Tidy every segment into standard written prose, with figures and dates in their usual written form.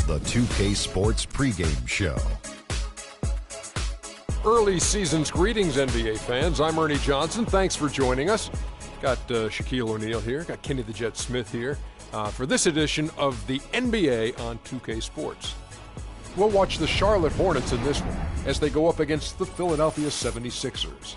the 2K Sports pregame show. Early season's greetings, NBA fans. I'm Ernie Johnson. Thanks for joining us. Got Shaquille O'Neal here. Got Kenny the Jet Smith here for this edition of the NBA on 2K Sports. We'll watch the Charlotte Hornets in this one as they go up against the Philadelphia 76ers.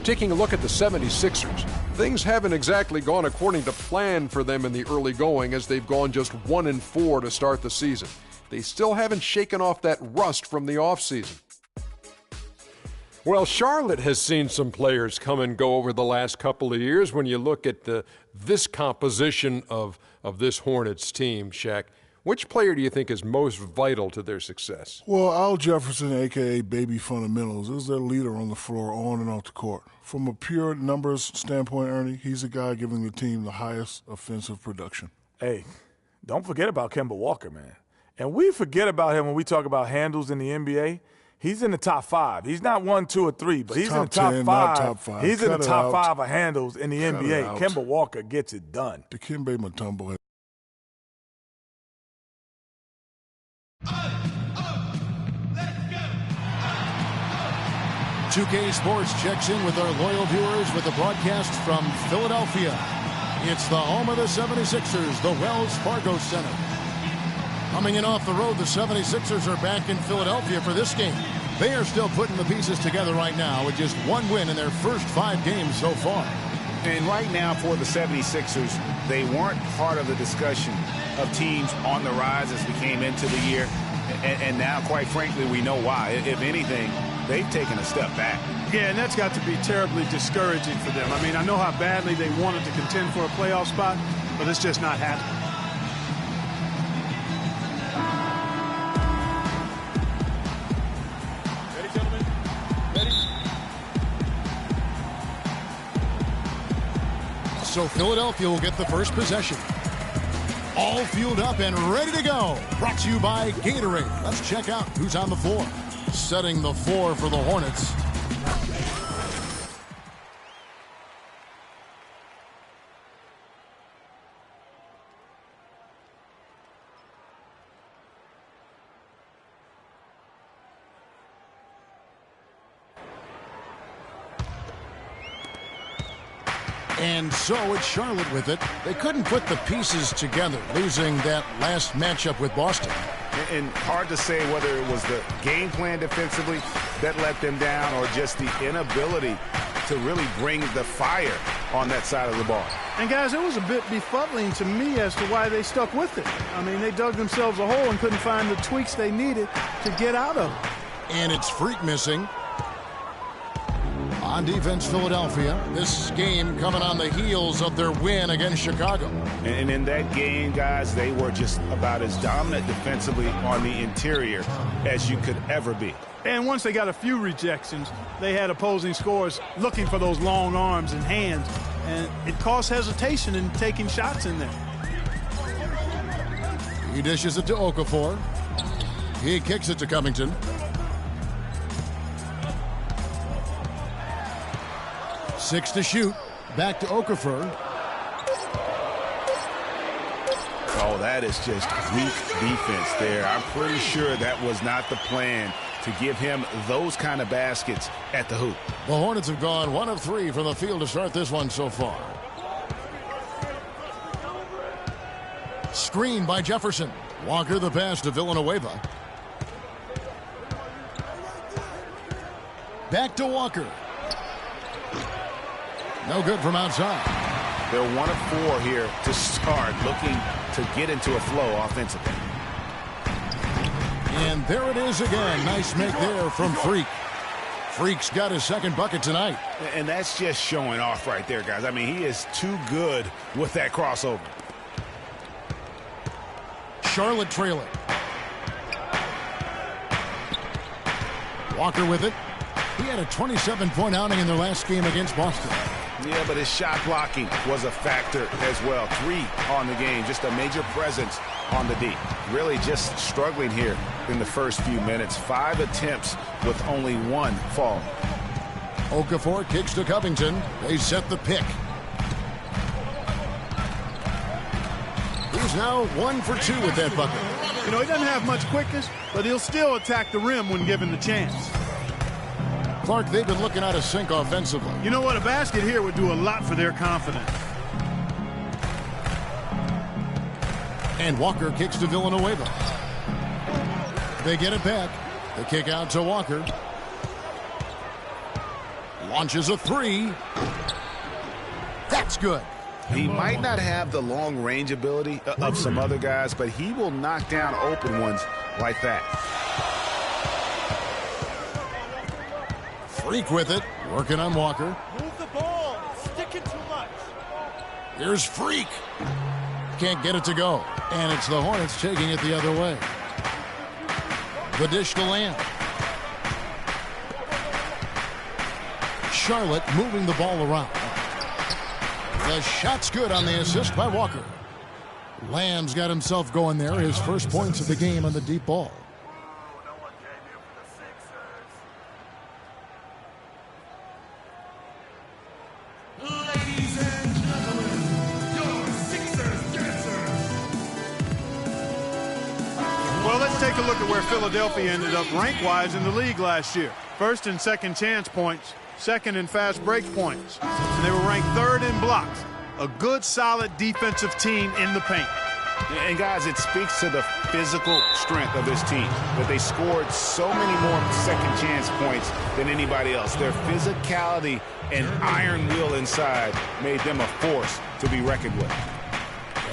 Taking a look at the 76ers, things haven't exactly gone according to plan for them in the early going as they've gone just 1-4 to start the season. They still haven't shaken off that rust from the offseason. Well, Charlotte has seen some players come and go over the last couple of years. When you look at this composition of this Hornets team, Shaq, which player do you think is most vital to their success? Well, Al Jefferson, a.k.a. Baby Fundamentals, is their leader on the floor, on and off the court. From a pure numbers standpoint, Ernie, he's the guy giving the team the highest offensive production. Hey, don't forget about Kemba Walker, man. And we forget about him when we talk about handles in the NBA. He's in the top 5. He's not 1, 2, or 3, but he's in the top 10, 5. not top 5. He's in the top out. 5 of handles in the NBA. Kemba Walker gets it done. Dikembe Mutombo. 2K Sports checks in with our loyal viewers with a broadcast from Philadelphia. It's the home of the 76ers, the Wells Fargo Center. Coming in off the road, the 76ers are back in Philadelphia for this game. They are still putting the pieces together right now with just one win in their first 5 games so far. And right now for the 76ers, they weren't part of the discussion of teams on the rise as we came into the year. And now, quite frankly, we know why. If anything, they've taken a step back. Yeah, and that's got to be terribly discouraging for them. I mean, I know how badly they wanted to contend for a playoff spot, but it's just not happening. Ready, gentlemen? Ready? So Philadelphia will get the first possession. All fueled up and ready to go. Brought to you by Gatorade. Let's check out who's on the floor. Setting the floor for the Hornets. And so it's Charlotte with it. They couldn't put the pieces together, losing that last matchup with Boston. And hard to say whether it was the game plan defensively that let them down or just the inability to really bring the fire on that side of the ball. And, guys, it was a bit befuddling to me as to why they stuck with it. I mean, they dug themselves a hole and couldn't find the tweaks they needed to get out of it. And it's Freak missing. On defense, Philadelphia. This game coming on the heels of their win against Chicago. And in that game, guys, they were just about as dominant defensively on the interior as you could ever be. And once they got a few rejections, they had opposing scorers looking for those long arms and hands. And it caused hesitation in taking shots in there. He dishes it to Okafor. He kicks it to Covington. Six to shoot. Back to Okafor. Oh, that is just weak defense there. I'm pretty sure that was not the plan to give him those kind of baskets at the hoop. The Hornets have gone 1 of 3 from the field to start this one so far. Screen by Jefferson. Walker the pass to Villanueva. Back to Walker. No good from outside. They're 1 of 4 here to start, looking to get into a flow offensively. And there it is again. Nice make there from Freak. Freak's got his second bucket tonight. And that's just showing off right there, guys. I mean, he is too good with that crossover. Charlotte trailing. Walker with it. He had a 27-point outing in their last game against Boston. Yeah, but his shot blocking was a factor as well. 3 on the game, just a major presence on the D. Really just struggling here in the first few minutes. 5 attempts with only 1 fall. Okafor kicks to Covington. They set the pick. He's now 1 for 2 with that bucket. You know, he doesn't have much quickness, but he'll still attack the rim when given the chance. Clark, they've been looking out of sync offensively. You know what? A basket here would do a lot for their confidence. And Walker kicks to Villanueva. They get it back. The kick out to Walker. Launches a three. That's good. He might not have the long range ability of some other guys, but he will knock down open ones like that. Freak with it, working on Walker. Move the ball, sticking too much. Here's Freak. Can't get it to go. And it's the Hornets taking it the other way. The dish to Lamb. Charlotte moving the ball around. The shot's good on the assist by Walker. Lamb's got himself going there. His first points of the game on the deep ball. Ladies and gentlemen, your Sixers dancers. Well, let's take a look at where Philadelphia ended up rank-wise in the league last year. First and second chance points, second in fast break points. And they were ranked third in blocks. A good, solid defensive team in the paint. And guys, it speaks to the physical strength of this team, that they scored so many more second chance points than anybody else. Their physicality and iron will inside made them a force to be reckoned with.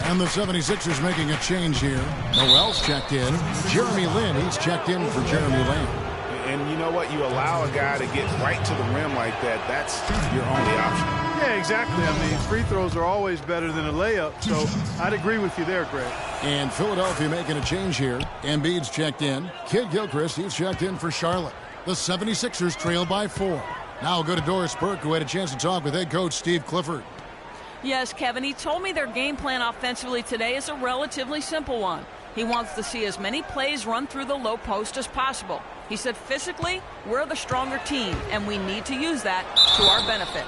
And the 76ers making a change here. Noel's checked in. Jeremy Lin, he's checked in for Jeremy Lamb. And you know what? You allow a guy to get right to the rim like that, that's your only option. Yeah, exactly. I mean, free throws are always better than a layup, so I'd agree with you there, Greg. And Philadelphia making a change here. Embiid's checked in. Kid Gilchrist, he's checked in for Charlotte. The 76ers trail by 4. Now go to Doris Burke, who had a chance to talk with head coach Steve Clifford. Yes, Kevin, he told me their game plan offensively today is a relatively simple one. He wants to see as many plays run through the low post as possible. He said physically, we're the stronger team, and we need to use that to our benefit.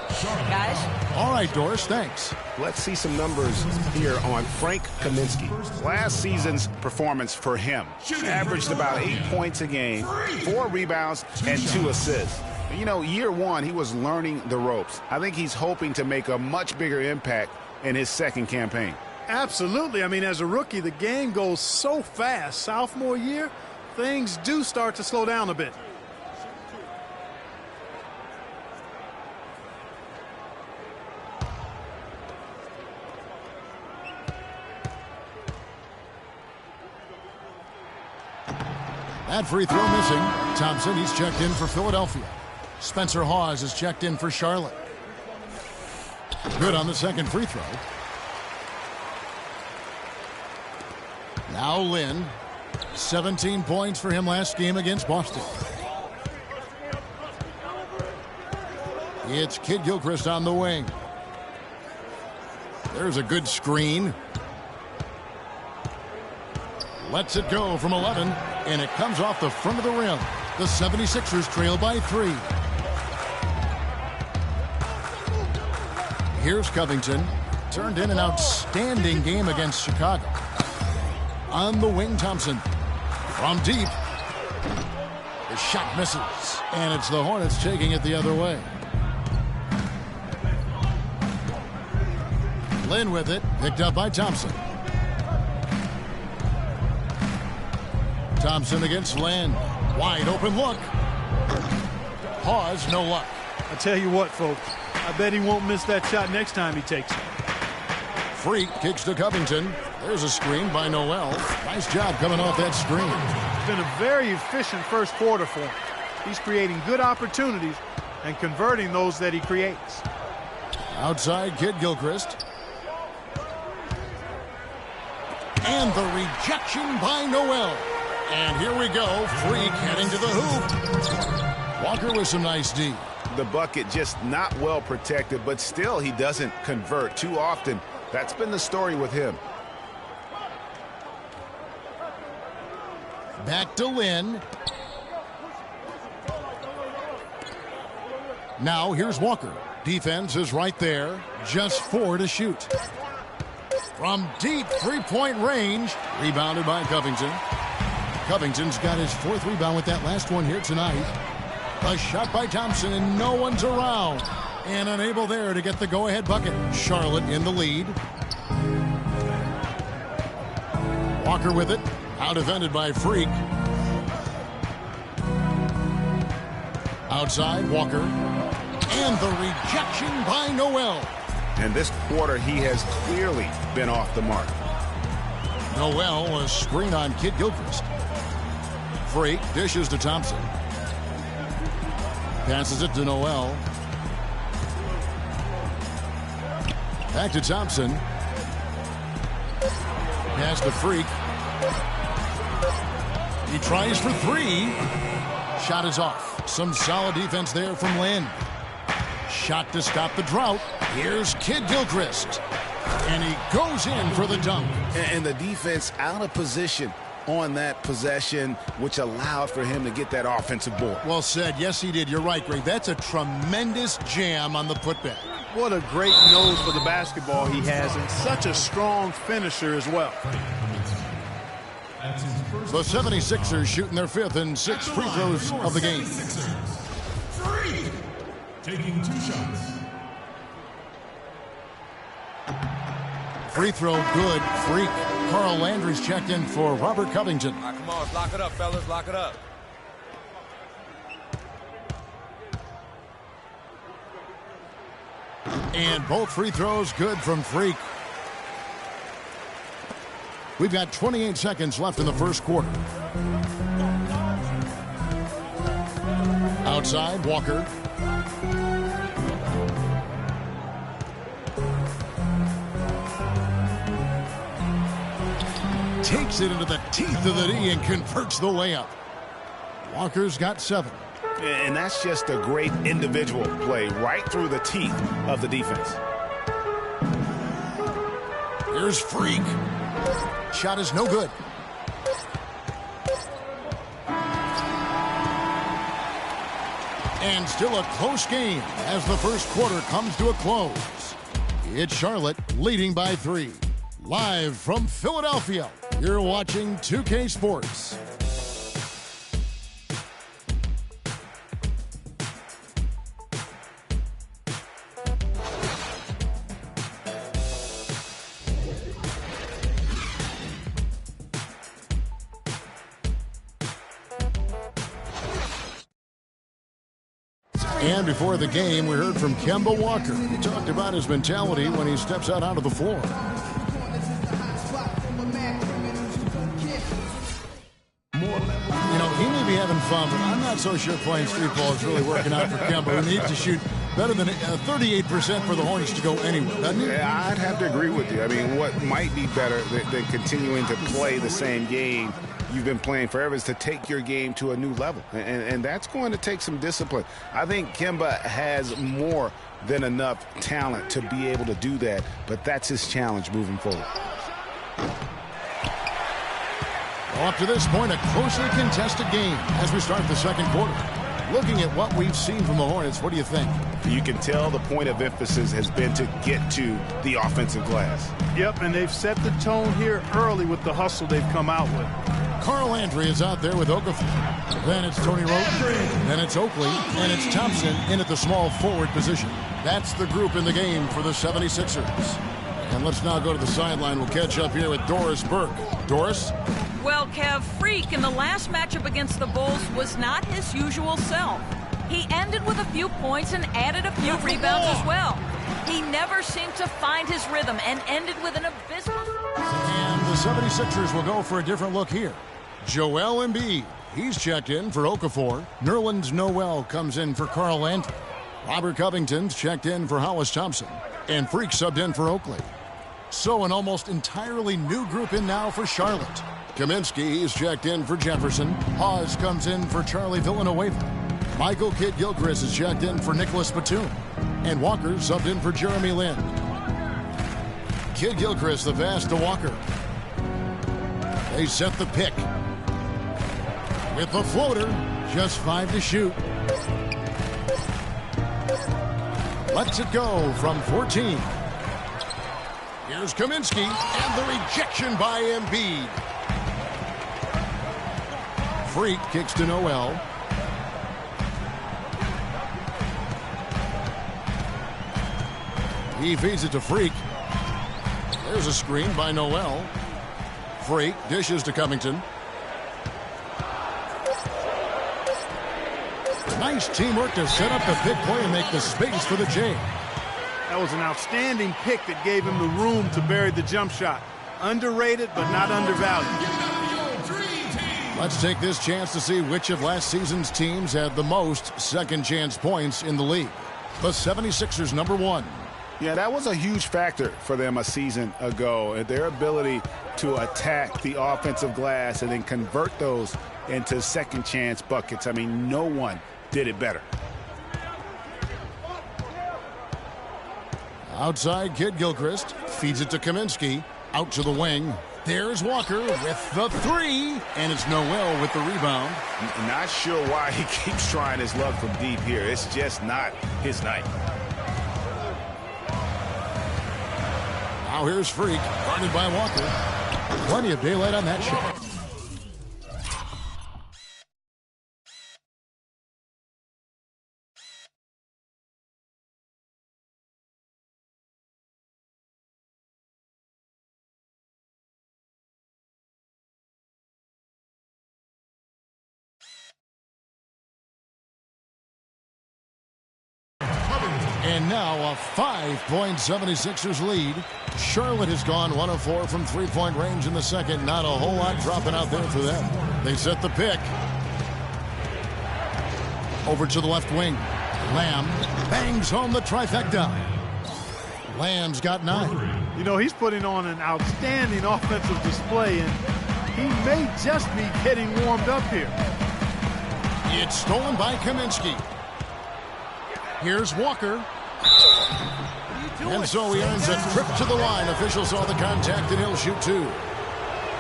Guys? All right, Doris, thanks. Let's see some numbers here on Frank Kaminsky. Last season's performance for him averaged about 8 points a game, 4 rebounds, and 2 assists. You know, year one, he was learning the ropes. I think he's hoping to make a much bigger impact in his second campaign. Absolutely. I mean, as a rookie, the game goes so fast. Sophomore year, things do start to slow down a bit. That free throw missing. Thompson, he's checked in for Philadelphia. Spencer Hawes is checked in for Charlotte. Good on the second free throw. Now Lynn. 17 points for him last game against Boston. It's Kid Gilchrist on the wing. There's a good screen. Lets it go from 11, and it comes off the front of the rim. The 76ers trail by 3. Here's Covington. Turned in an outstanding game against Chicago. On the wing, Thompson. From deep. The shot misses. And it's the Hornets taking it the other way. Lynn with it. Picked up by Thompson. Thompson against Lynn. Wide open look. Pause, no luck. I tell you what, folks. I bet he won't miss that shot next time he takes it. Freak kicks to Covington. There's a screen by Noel. Nice job coming off that screen. It's been a very efficient first quarter for him. He's creating good opportunities and converting those that he creates. Outside, Kid Gilchrist. And the rejection by Noel. And here we go. Freak heading to the hoop. Walker with some nice D. The bucket just not well protected, but still he doesn't convert too often. That's been the story with him. Back to Lynn. Now here's Walker. Defense is right there. Just 4 to shoot. From deep three-point range. Rebounded by Covington. Covington's got his 4th rebound with that last one here tonight. A shot by Thompson, and no one's around. And unable there to get the go-ahead bucket. Charlotte in the lead. Walker with it. Out defended by Freak. Outside, Walker. And the rejection by Noel. And this quarter, he has clearly been off the mark. Noel, a screen on Kid Gilchrist. Freak dishes to Thompson. Passes it to Noel. Back to Thompson. Pass to Freak. He tries for 3. Shot is off. Some solid defense there from Lynn. Shot to stop the drought. Here's Kid Gilchrist. And he goes in for the dunk. And the defense out of position on that possession, which allowed for him to get that offensive board. Well said. Yes, he did. You're right, Greg. That's a tremendous jam on the putback. What a great nose for the basketball he has, and such a strong finisher as well. The 76ers shooting their 5th and 6th free throws of the game. Freak taking 2 shots. Free throw good. Freak. Carl Landry's checked in for Robert Covington. All right, come on, lock it up, fellas. Lock it up. And both free throws good from Freak. We've got 28 seconds left in the first quarter. Outside, Walker. Takes it into the teeth of the knee and converts the layup. Walker's got 7. And that's just a great individual play right through the teeth of the defense. Here's Freak. Shot is no good. And still a close game as the first quarter comes to a close. It's Charlotte leading by 3. Live from Philadelphia, you're watching 2K Sports. And before the game, we heard from Kemba Walker. He talked about his mentality when he steps out onto the floor. You know, he may be having fun, but I'm not so sure playing street ball is really working out for Kemba, who needs to shoot better than 38% for the Hornets to go anywhere, doesn't he? Yeah, I'd have to agree with you. I mean, what might be better than continuing to play the same game you've been playing forever is to take your game to a new level. And that's going to take some discipline. I think Kemba has more than enough talent to be able to do that, but that's his challenge moving forward. Well, up to this point, a closely contested game as we start the second quarter. Looking at what we've seen from the Hornets, what do you think? You can tell the point of emphasis has been to get to the offensive glass. Yep, and they've set the tone here early with the hustle they've come out with. Carl Landry is out there with Okafor. Then it's Tony Roten. Then it's Oakley. And it's Thompson in at the small forward position. That's the group in the game for the 76ers. And let's now go to the sideline. We'll catch up here with Doris Burke. Doris? Well, Kev, Freak in the last matchup against the Bulls was not his usual self. He ended with a few points and added a few rebounds as well. He never seemed to find his rhythm and ended with an abysmal... And the 76ers will go for a different look here. Joel Embiid, he's checked in for Okafor. Nerlens Noel comes in for Carl Landry. Robert Covington's checked in for Hollis Thompson. And Freak subbed in for Oakley. So an almost entirely new group in now for Charlotte. Kaminsky is checked in for Jefferson. Hawes comes in for Charlie Villanueva. Michael Kidd-Gilchrist is checked in for Nicholas Batum. And Walker subbed in for Jeremy Lin. Kidd-Gilchrist the pass to Walker. They set the pick. With the floater, just 5 to shoot. Lets it go from 14. Here's Kaminsky, and the rejection by Embiid. Freak kicks to Noel. He feeds it to Freak. There's a screen by Noel. Freak dishes to Covington. Nice teamwork to set up the pick play and make the space for the J. That was an outstanding pick that gave him the room to bury the jump shot. Underrated, but not undervalued. Let's take this chance to see which of last season's teams had the most second chance points in the league. The 76ers #1. Yeah, that was a huge factor for them a season ago. Their ability to attack the offensive glass and then convert those into second chance buckets. I mean, no one did it better. Outside, Kid Gilchrist feeds it to Kaminsky. Out to the wing. There's Walker with the three. And it's Noel with the rebound. Not sure why he keeps trying his luck from deep here. It's just not his night. Now here's Freak, guarded by Walker. Plenty of daylight on that shot. And now a 5-point 76ers lead. Charlotte has gone 1 of 4 from three-point range in the second. Not a whole lot dropping out there for them. They set the pick. Over to the left wing. Lamb bangs home the trifecta. Lamb's got 9. You know, he's putting on an outstanding offensive display, and he may just be getting warmed up here. It's stolen by Kaminsky. Here's Walker. And so he earns a trip to the line. Officials saw the contact, and he'll shoot 2.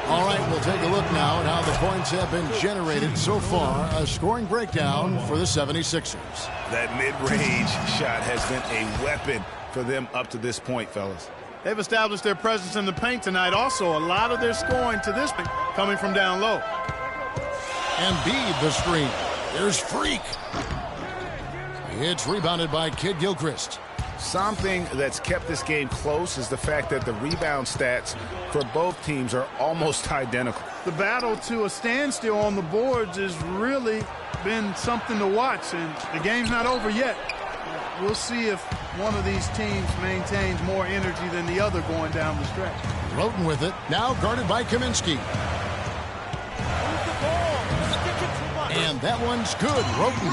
All right, we'll take a look now at how the points have been generated so far. A scoring breakdown for the 76ers. That mid-range shot has been a weapon for them up to this point, fellas. They've established their presence in the paint tonight. Also, a lot of their scoring to this point coming from down low. Embiid the screen. There's Freak. It's rebounded by Kid Gilchrist. Something that's kept this game close is the fact that the rebound stats for both teams are almost identical. The battle to a standstill on the boards has really been something to watch, and the game's not over yet. We'll see if one of these teams maintains more energy than the other going down the stretch. Roten with it, now guarded by Kaminsky. And that one's good, Roten.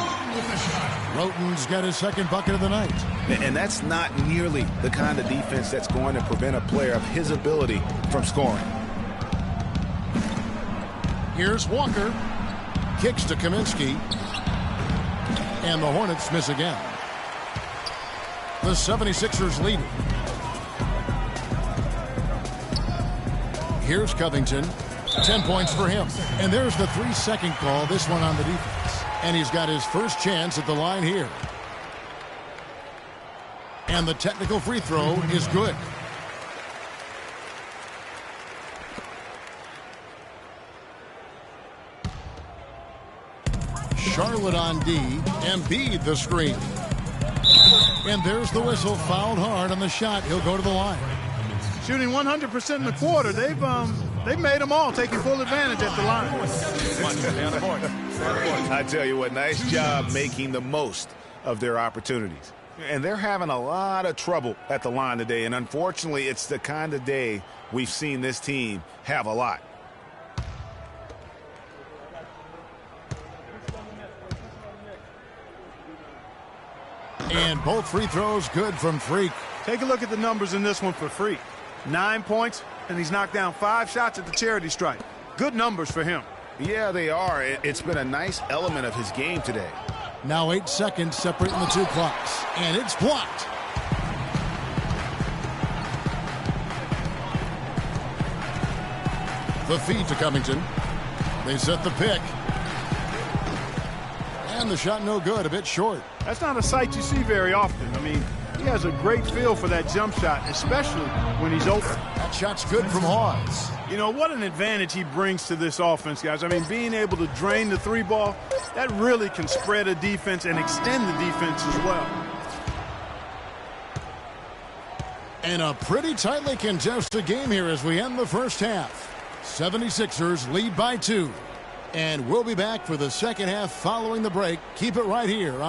Roten's got his second bucket of the night. And that's not nearly the kind of defense that's going to prevent a player of his ability from scoring. Here's Walker. Kicks to Kaminsky. And the Hornets miss again. The 76ers lead. Here's Covington. 10 points for him. And there's the 3-second call, this one on the defense. And he's got his first chance at the line here. And the technical free throw is good. Charlotte on D. Embiid the screen. And there's the whistle. Fouled hard on the shot. He'll go to the line. Shooting 100% in the quarter. They've made them all, taking full advantage at the line. I tell you what, nice job making the most of their opportunities. And they're having a lot of trouble at the line today, and unfortunately, it's the kind of day we've seen this team have a lot. And both free throws good from Freak. Take a look at the numbers in this one for Freak. 9 points, and he's knocked down 5 shots at the charity stripe. Good numbers for him. Yeah, they are. It's been a nice element of his game today. Now 8 seconds separating the two clocks. And it's blocked. The feed to Covington. They set the pick. And the shot no good, a bit short. That's not a sight you see very often. I mean, he has a great feel for that jump shot, especially when he's open. shot's good from Hawes. You know, what an advantage he brings to this offense, guys. I mean, being able to drain the three ball, that really can spread a defense and extend the defense as well. And a pretty tightly contested game here as we end the first half. 76ers lead by 2. And we'll be back for the second half following the break. Keep it right here on